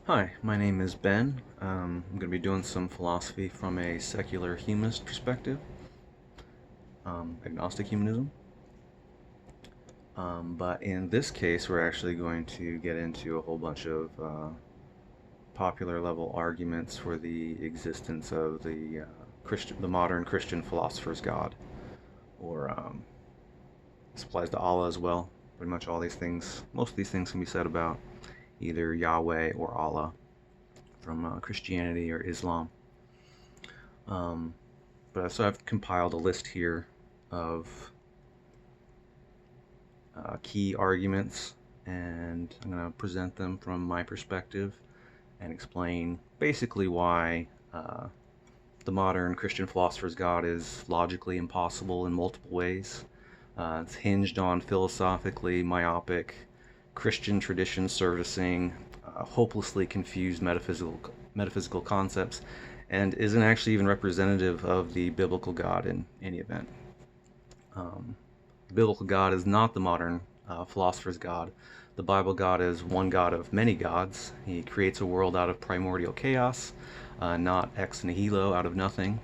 Hi, my name is Ben. I'm going to be doing some philosophy from a secular humanist perspective, agnostic humanism. But in this case, we're actually going to get into a whole bunch of popular level arguments for the existence of the modern Christian philosopher's God, or this applies to Allah as well. Pretty much all these things, most of these things can be said about either Yahweh or Allah from Christianity or Islam. So I've compiled a list here of key arguments, and I'm going to present them from my perspective and explain basically why the modern Christian philosopher's God is logically impossible in multiple ways. It's hinged on philosophically myopic Christian tradition servicing hopelessly confused metaphysical concepts, and isn't actually even representative of the biblical God in any event. The biblical God is not the modern philosopher's God. The Bible God is one God of many gods. He creates a world out of primordial chaos, not ex nihilo, out of nothing.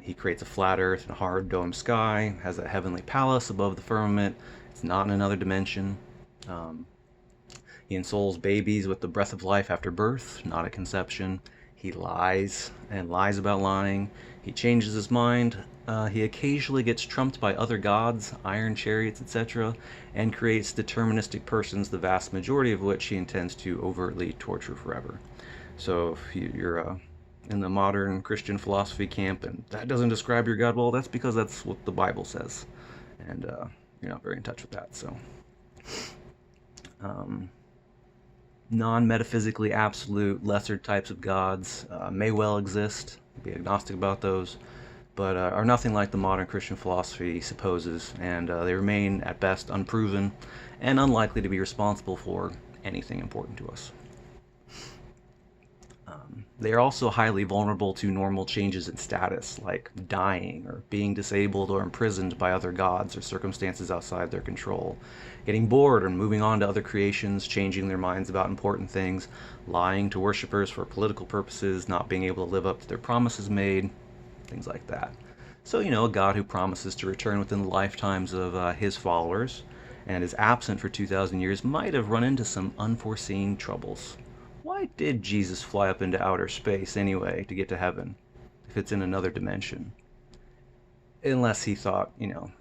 He creates a flat earth and a hard domed sky, has a heavenly palace above the firmament. It's not in another dimension. He ensouls babies with the breath of life after birth, not at conception. He lies and lies about lying. He changes his mind. He occasionally gets trumped by other gods, iron chariots, etc., and creates deterministic persons, the vast majority of which he intends to overtly torture forever. So if you're in the modern Christian philosophy camp and that doesn't describe your God, well, that's because that's what the Bible says. And you're not very in touch with that. So non-metaphysically absolute lesser types of gods may well exist, be agnostic about those, but are nothing like the modern Christian philosophy supposes, and they remain at best unproven and unlikely to be responsible for anything important to us. They are also highly vulnerable to normal changes in status, like dying or being disabled or imprisoned by other gods or circumstances outside their control, getting bored or moving on to other creations, changing their minds about important things, lying to worshippers for political purposes, not being able to live up to their promises made, things like that. So, a God who promises to return within the lifetimes of his followers and is absent for 2,000 years might have run into some unforeseen troubles. Why did Jesus fly up into outer space anyway to get to heaven if it's in another dimension? Unless he thought,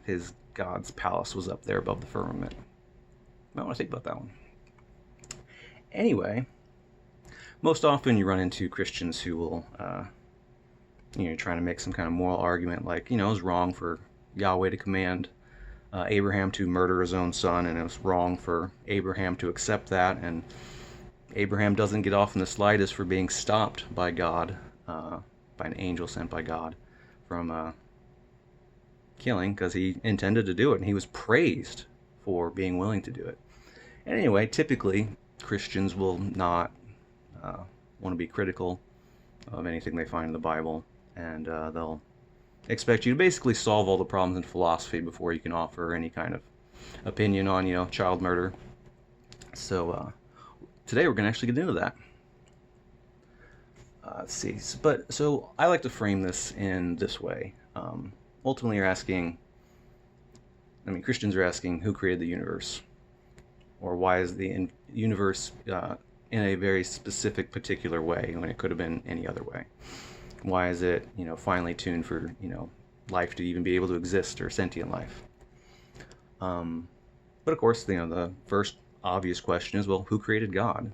his God's palace was up there above the firmament. I want to think about that one. Anyway, most often you run into Christians who will, trying to make some kind of moral argument like, it was wrong for Yahweh to command Abraham to murder his own son, and it was wrong for Abraham to accept that, and Abraham doesn't get off in the slightest for being stopped by God, by an angel sent by God, from killing, because he intended to do it, and he was praised for being willing to do it. And anyway, typically, Christians will not want to be critical of anything they find in the Bible, and they'll expect you to basically solve all the problems in philosophy before you can offer any kind of opinion on, child murder. So, today we're going to actually get into that. Let's see. So I like to frame this in this way. Ultimately, Christians are asking who created the universe? Or why is the universe in a very specific, particular way when it could have been any other way? Why is it, finely tuned for, life to even be able to exist, or sentient life? But of course, the first obvious question is, well, who created God?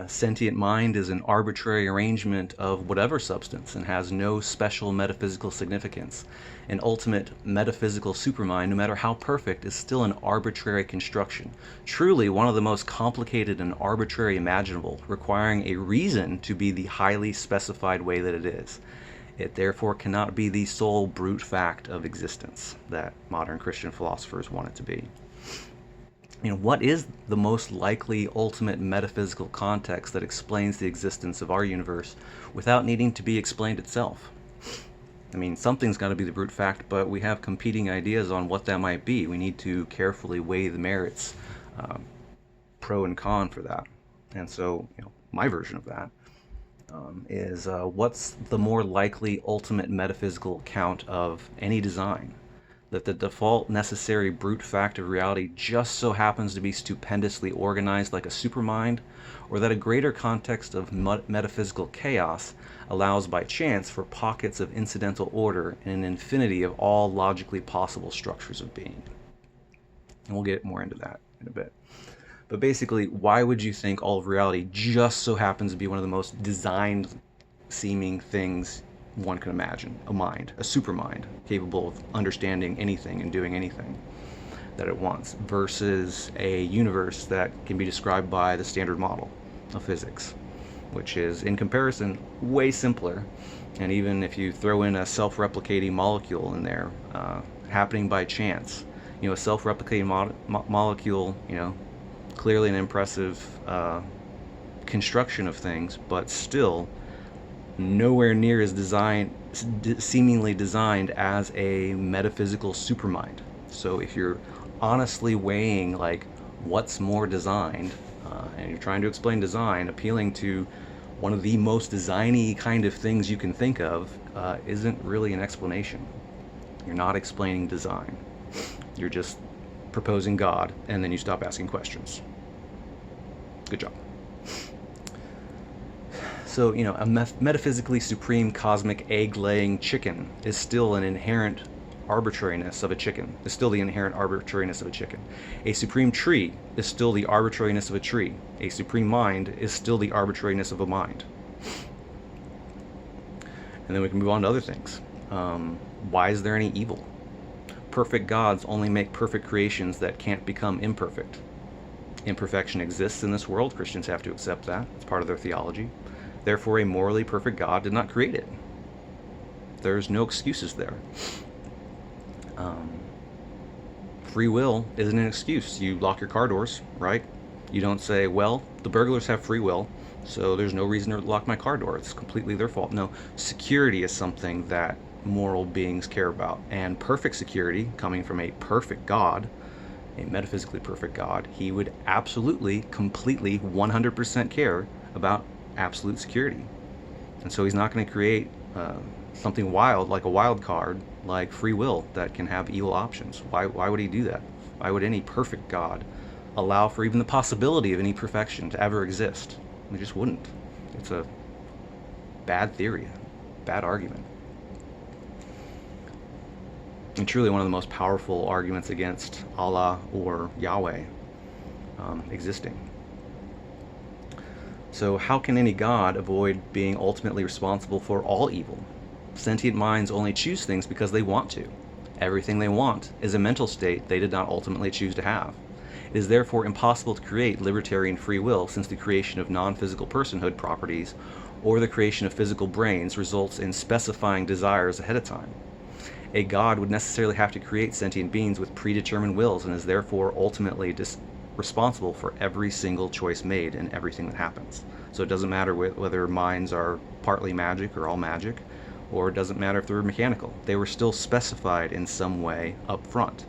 Sentient mind is an arbitrary arrangement of whatever substance and has no special metaphysical significance. An ultimate metaphysical supermind, no matter how perfect, is still an arbitrary construction. Truly one of the most complicated and arbitrary imaginable, requiring a reason to be the highly specified way that it is. It therefore cannot be the sole brute fact of existence that modern Christian philosophers want it to be. What is the most likely ultimate metaphysical context that explains the existence of our universe without needing to be explained itself? Something's got to be the brute fact, but we have competing ideas on what that might be. We need to carefully weigh the merits, pro and con for that. And so, my version of that is what's the more likely ultimate metaphysical account of any design? That the default necessary brute fact of reality just so happens to be stupendously organized like a supermind, or that a greater context of metaphysical chaos allows by chance for pockets of incidental order in an infinity of all logically possible structures of being. And we'll get more into that in a bit. But basically, why would you think all of reality just so happens to be one of the most designed seeming things one can imagine? A mind, a supermind, capable of understanding anything and doing anything that it wants, versus a universe that can be described by the standard model of physics, which is, in comparison, way simpler. And even if you throw in a self-replicating molecule in there, happening by chance, a self-replicating molecule, clearly an impressive construction of things, but still nowhere near as seemingly designed as a metaphysical supermind. So if you're honestly weighing like what's more designed, and you're trying to explain design, appealing to one of the most designy kind of things you can think of isn't really an explanation. You're not explaining design. You're just proposing God, and then you stop asking questions. Good job. So, a metaphysically supreme cosmic egg-laying chicken is still an inherent arbitrariness of a chicken. Is still the inherent arbitrariness of a chicken. A supreme tree is still the arbitrariness of a tree. A supreme mind is still the arbitrariness of a mind. And then we can move on to other things. Why is there any evil? Perfect gods only make perfect creations that can't become imperfect. Imperfection exists in this world. Christians have to accept that. It's part of their theology. Therefore, a morally perfect God did not create it. There's no excuses there. Free will isn't an excuse. You lock your car doors, right? You don't say, well, the burglars have free will, so there's no reason to lock my car door. It's completely their fault. No, security is something that moral beings care about. And perfect security, coming from a perfect God, a metaphysically perfect God, he would absolutely, completely, 100% care about absolute security. And so he's not going to create something wild, like a wild card, like free will, that can have evil options. Why would he do that? Why would any perfect God allow for even the possibility of any perfection to ever exist? He just wouldn't. It's a bad theory, bad argument. And truly one of the most powerful arguments against Allah or Yahweh existing. So how can any God avoid being ultimately responsible for all evil? Sentient minds only choose things because they want to. Everything they want is a mental state they did not ultimately choose to have. It is therefore impossible to create libertarian free will, since the creation of non-physical personhood properties or the creation of physical brains results in specifying desires ahead of time. A God would necessarily have to create sentient beings with predetermined wills and is therefore ultimately responsible for every single choice made and everything that happens. So it doesn't matter whether minds are partly magic or all magic, or it doesn't matter if they're mechanical. They were still specified in some way up front.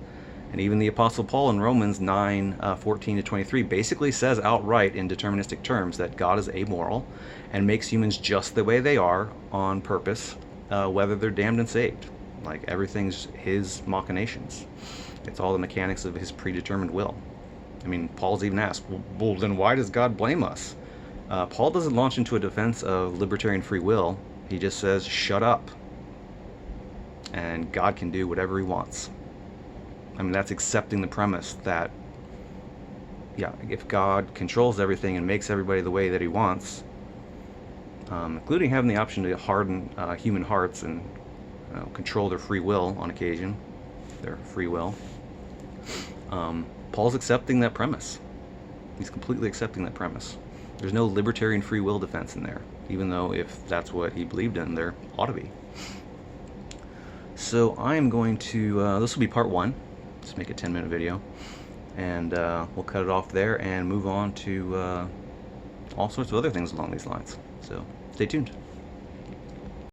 And even the Apostle Paul in Romans 9:14-23 basically says outright in deterministic terms that God is amoral and makes humans just the way they are on purpose, whether they're damned and saved. Like, everything's his machinations. It's all the mechanics of his predetermined will. I mean, Paul's even asked, well, then why does God blame us? Paul doesn't launch into a defense of libertarian free will. He just says, shut up. And God can do whatever he wants. I mean, that's accepting the premise that, yeah, if God controls everything and makes everybody the way that he wants, including having the option to harden human hearts and control their free will on occasion, their free will, Paul's accepting that premise. He's completely accepting that premise. There's no libertarian free will defense in there, even though if that's what he believed in, there ought to be. So I am going to, this will be part one. Let's make a 10-minute video. And we'll cut it off there and move on to all sorts of other things along these lines. So stay tuned.